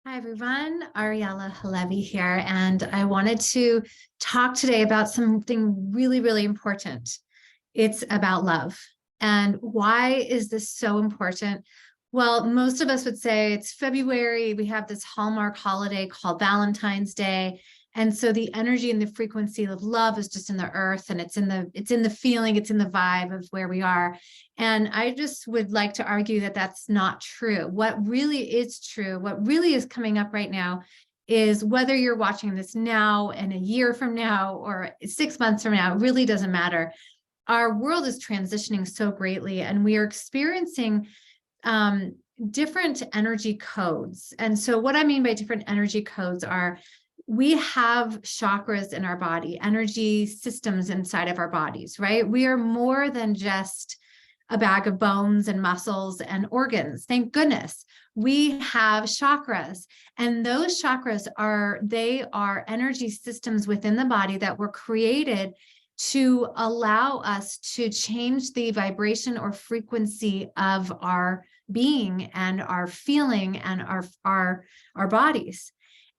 Hi, everyone. Ariela Halevi here, and I wanted to talk today about something really, really important. It's about love. And why is this so important? Well, most of us would say it's February. We have this Hallmark holiday called Valentine's Day. And so the energy and the frequency of love is just in the earth, and it's in the feeling, it's in the vibe of where we are. And I just would like to argue that that's not true. What really is true, what really is coming up right now is whether you're watching this now and a year from now or 6 months from now, it really doesn't matter. Our world is transitioning so greatly, and we are experiencing different energy codes. And so what I mean by different energy codes are we have chakras in our body, energy systems inside of our bodies, right? We are more than just a bag of bones and muscles and organs. Thank goodness. We have chakras, and those chakras are energy systems within the body that were created to allow us to change the vibration or frequency of our being and our feeling and our bodies.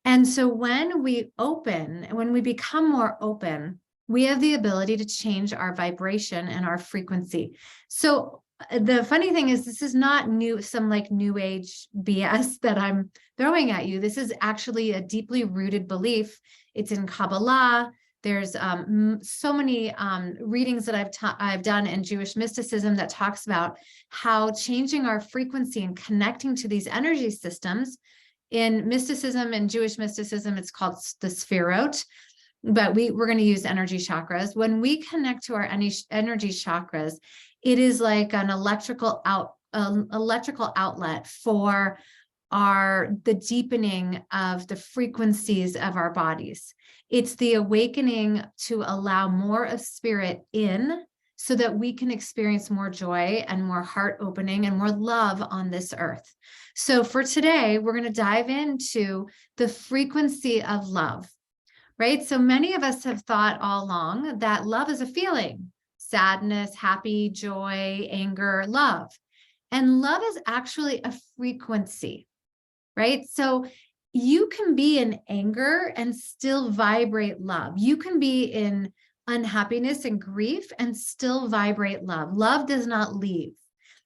And so when we become more open, we have the ability to change our vibration and our frequency. So the funny thing is, this is not some new age BS that I'm throwing at you. This is actually a deeply rooted belief. It's in Kabbalah. There's so many readings that I've done in Jewish mysticism that talks about how changing our frequency and connecting to these energy systems. In mysticism and Jewish mysticism, it's called the Sphirot, but we're going to use energy chakras. When we connect to our energy chakras, it is like an electrical outlet for the deepening of the frequencies of our bodies. It's the awakening to allow more of spirit in so that we can experience more joy and more heart opening and more love on this earth. So for today, we're going to dive into the frequency of love, right? So many of us have thought all along that love is a feeling: sadness, happy, joy, anger, love. And love is actually a frequency, right? So you can be in anger and still vibrate love. You can be in unhappiness and grief and still vibrate love. Love does not leave.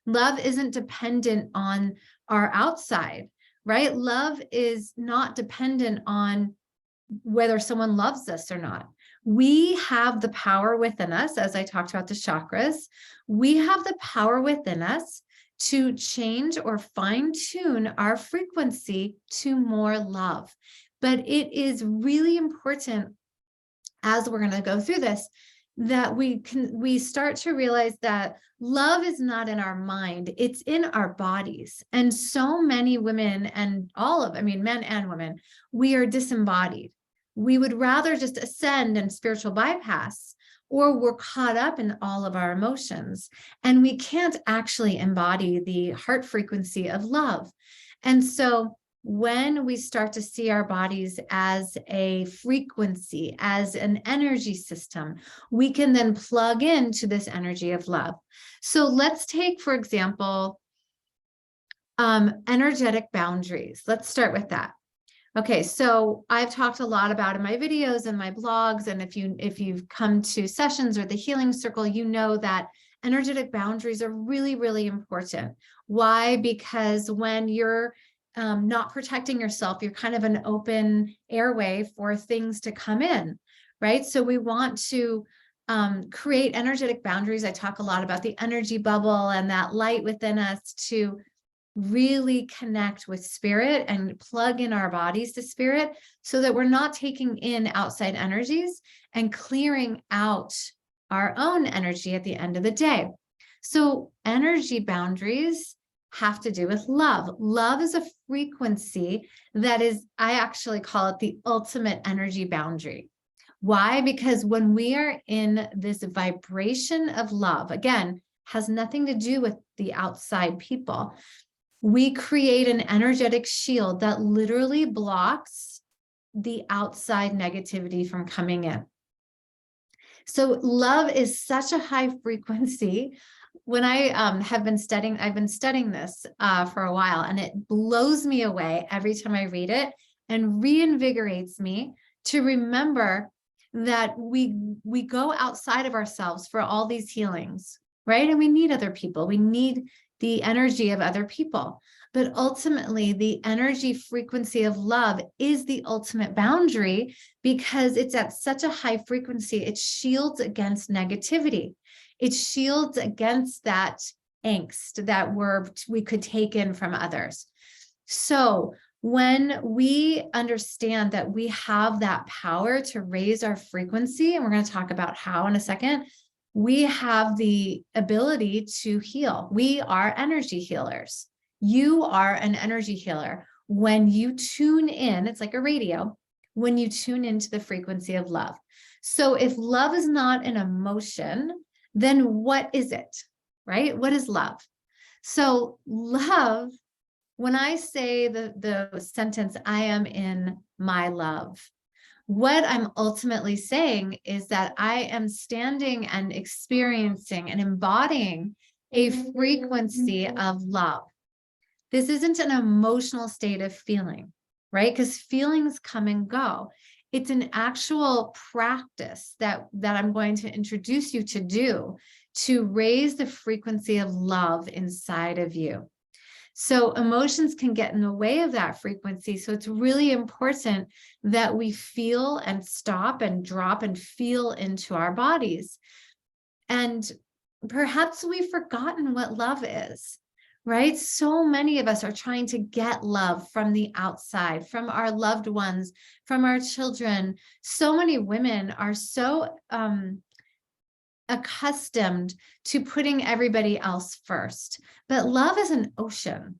Love isn't dependent on our outside, right? Love is not dependent on whether someone loves us or not. We have the power within us, as I talked about the chakras. We have the power within us to change or fine-tune our frequency to more love. But it is really important, as we're going to go through this, that we start to realize that love is not in our mind, it's in our bodies. And so many women and men and women, we are disembodied. We would rather just ascend and spiritual bypass, or we're caught up in all of our emotions, and we can't actually embody the heart frequency of love. And so when we start to see our bodies as a frequency, as an energy system, we can then plug into this energy of love. So let's take, for example, energetic boundaries. Let's start with that. Okay, so I've talked a lot about in my videos and my blogs, and if you've come to sessions or the healing circle, you know that energetic boundaries are really, really important. Why? Because when you're not protecting yourself, you're kind of an open airway for things to come in, right? So we want to create energetic boundaries. I talk a lot about the energy bubble and that light within us to really connect with spirit and plug in our bodies to spirit so that we're not taking in outside energies and clearing out our own energy at the end of the day. So energy boundaries have to do with love. Love is a frequency that is, I actually call it the ultimate energy boundary. Why? Because when we are in this vibration of love, again, has nothing to do with the outside people. We create an energetic shield that literally blocks the outside negativity from coming in. So love is such a high frequency. when I I've been studying this for a while, and it blows me away every time I read it and reinvigorates me to remember that we go outside of ourselves for all these healings, right? And we need other people. We need the energy of other people. But ultimately, the energy frequency of love is the ultimate boundary because it's at such a high frequency. It shields against negativity. It shields against that angst that we could take in from others. So when we understand that we have that power to raise our frequency, and we're going to talk about how in a second, we have the ability to heal. We are energy healers. You are an energy healer. When you tune in, it's like a radio, when you tune into the frequency of love. So if love is not an emotion, then what is it, right? What is love? So love, when I say the sentence, I am in my love, what I'm ultimately saying is that I am standing and experiencing and embodying a frequency of love. This isn't an emotional state of feeling, right? Because feelings come and go. It's an actual practice that I'm going to introduce you to do to raise the frequency of love inside of you. So emotions can get in the way of that frequency. So it's really important that we feel and stop and drop and feel into our bodies. And perhaps we've forgotten what love is, right? So many of us are trying to get love from the outside, from our loved ones, from our children. So many women are so accustomed to putting everybody else first. But love is an ocean,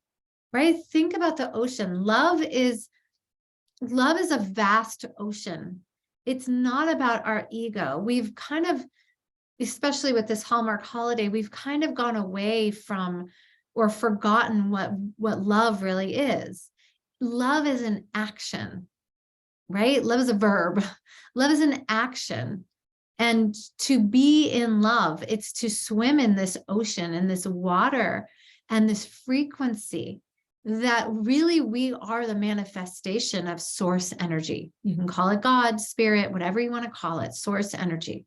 right? Think about the ocean. Love is a vast ocean. It's not about our ego. We've kind of, especially with this Hallmark holiday, we've kind of gone away from or forgotten what love really is. Love is an action, right? Love is a verb. Love is an action. And to be in love, it's to swim in this ocean, in this water, and this frequency that really we are the manifestation of source energy. You can call it God, spirit, whatever you want to call it, source energy.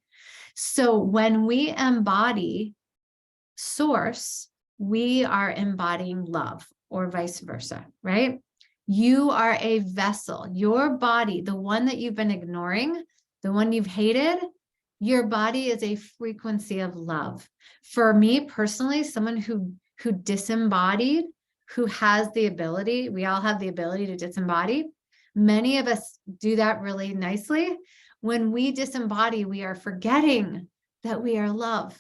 So when we embody source, we are embodying love, or vice versa, right? You are a vessel. Your body, the one that you've been ignoring, the one you've hated, your body is a frequency of love. For me personally, someone who disembodied, who has the ability, we all have the ability to disembody. Many of us do that really nicely. When we disembody, we are forgetting that we are love.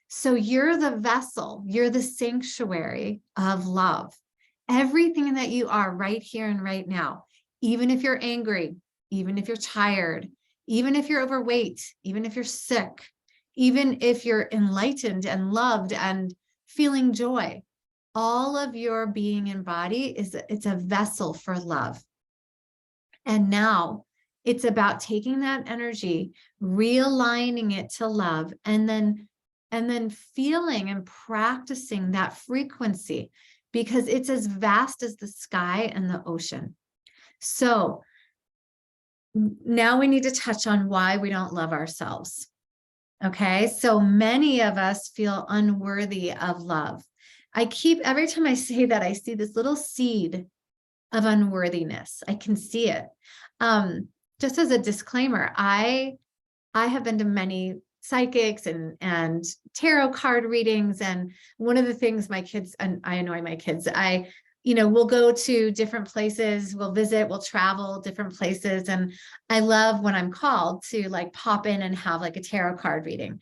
So you're the vessel, you're the sanctuary of love. Everything that you are right here and right now, even if you're angry, even if you're tired, even if you're overweight, even if you're sick, even if you're enlightened and loved and feeling joy, all of your being and body it's a vessel for love. And now it's about taking that energy, realigning it to love, and then feeling and practicing that frequency, because it's as vast as the sky and the ocean. So now we need to touch on why we don't love ourselves. Okay, so many of us feel unworthy of love. Every time I say that, I see this little seed of unworthiness. I can see it. Just as a disclaimer, I have been to many psychics and tarot card readings. And one of the things my kids, and I annoy my kids, we'll go to different places, we'll visit, we'll travel different places. And I love when I'm called to like pop in and have like a tarot card reading.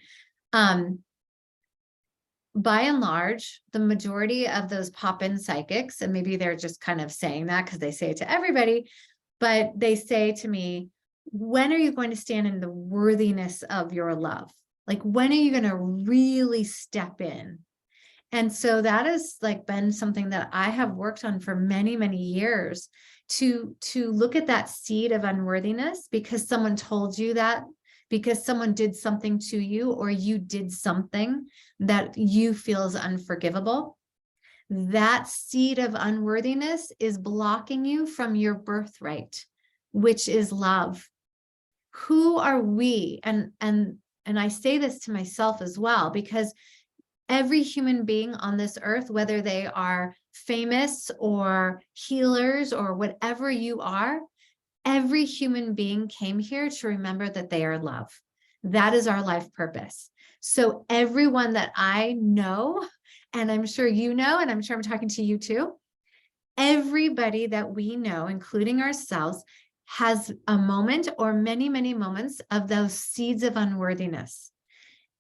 By and large, the majority of those pop-in psychics, and maybe they're just kind of saying that because they say it to everybody, but they say to me, when are you going to stand in the worthiness of your love? Like, when are you going to really step in? And so that has like been something that I have worked on for many, many years, to look at that seed of unworthiness because someone told you that because someone did something to you or you did something that you feel is unforgivable, that seed of unworthiness is blocking you from your birthright, which is love. Who are we? And I say this to myself as well, because every human being on this earth, whether they are famous or healers or whatever you are, every human being came here to remember that they are love. That is our life purpose. So everyone that I know, and I'm sure you know, and I'm sure I'm talking to you too, everybody that we know, including ourselves, has a moment or many, many moments of those seeds of unworthiness.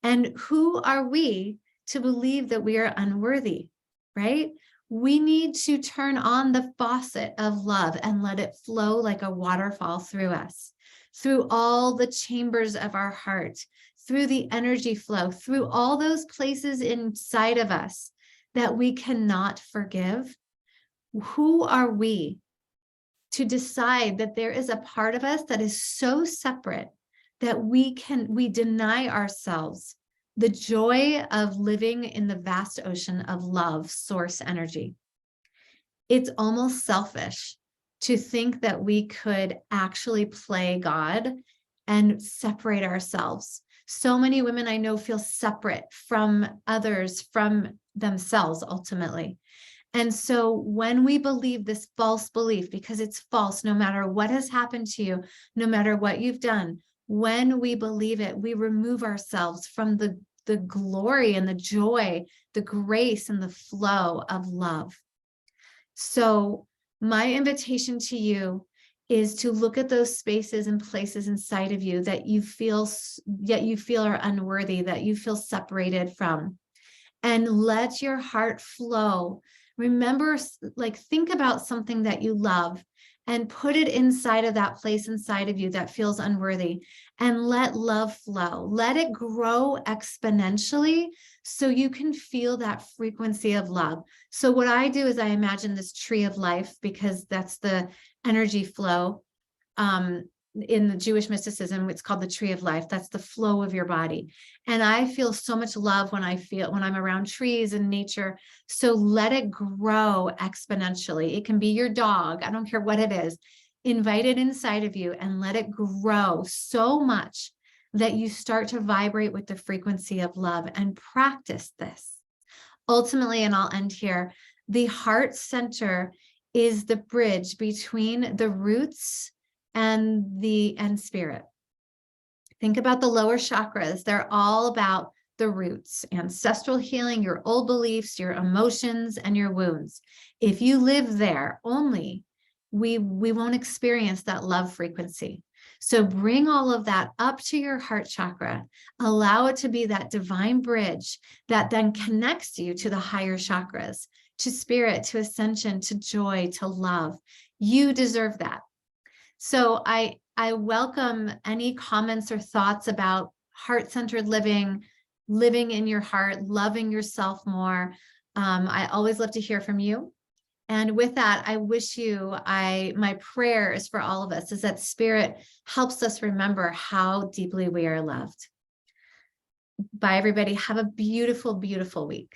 And who are we to believe that we are unworthy, right? We need to turn on the faucet of love and let it flow like a waterfall through us, through all the chambers of our heart, through the energy flow, through all those places inside of us that we cannot forgive. Who are we to decide that there is a part of us that is so separate that we deny ourselves the joy of living in the vast ocean of love, source energy? It's almost selfish to think that we could actually play God and separate ourselves. So many women I know feel separate from others, from themselves ultimately. And so when we believe this false belief, because it's false, no matter what has happened to you, no matter what you've done, when we believe it, we remove ourselves from the glory and the joy, the grace and the flow of love. So my invitation to you is to look at those spaces and places inside of you that you feel are unworthy, that you feel separated from, and let your heart flow. Remember, like, think about something that you love and put it inside of that place inside of you that feels unworthy, and let love flow. Let it grow exponentially so you can feel that frequency of love. So what I do is I imagine this tree of life, because that's the energy flow. In the Jewish mysticism, it's called the tree of life. That's the flow of your body. And I feel so much love when I'm around trees and nature. So let it grow exponentially. It can be your dog. I don't care what it is. Invite it inside of you and let it grow so much that you start to vibrate with the frequency of love, and practice this. Ultimately, and I'll end here, the heart center is the bridge between the roots and spirit. Think about the lower chakras. They're all about the roots, ancestral healing, your old beliefs, your emotions, and your wounds. If you live there only, we won't experience that love frequency. So bring all of that up to your heart chakra. Allow it to be that divine bridge that then connects you to the higher chakras, to spirit, to ascension, to joy, to love. You deserve that. So I welcome any comments or thoughts about heart-centered living, living in your heart, loving yourself more. I always love to hear from you. And with that, I wish you, my prayer is for all of us, is that spirit helps us remember how deeply we are loved. Bye, everybody. Have a beautiful, beautiful week.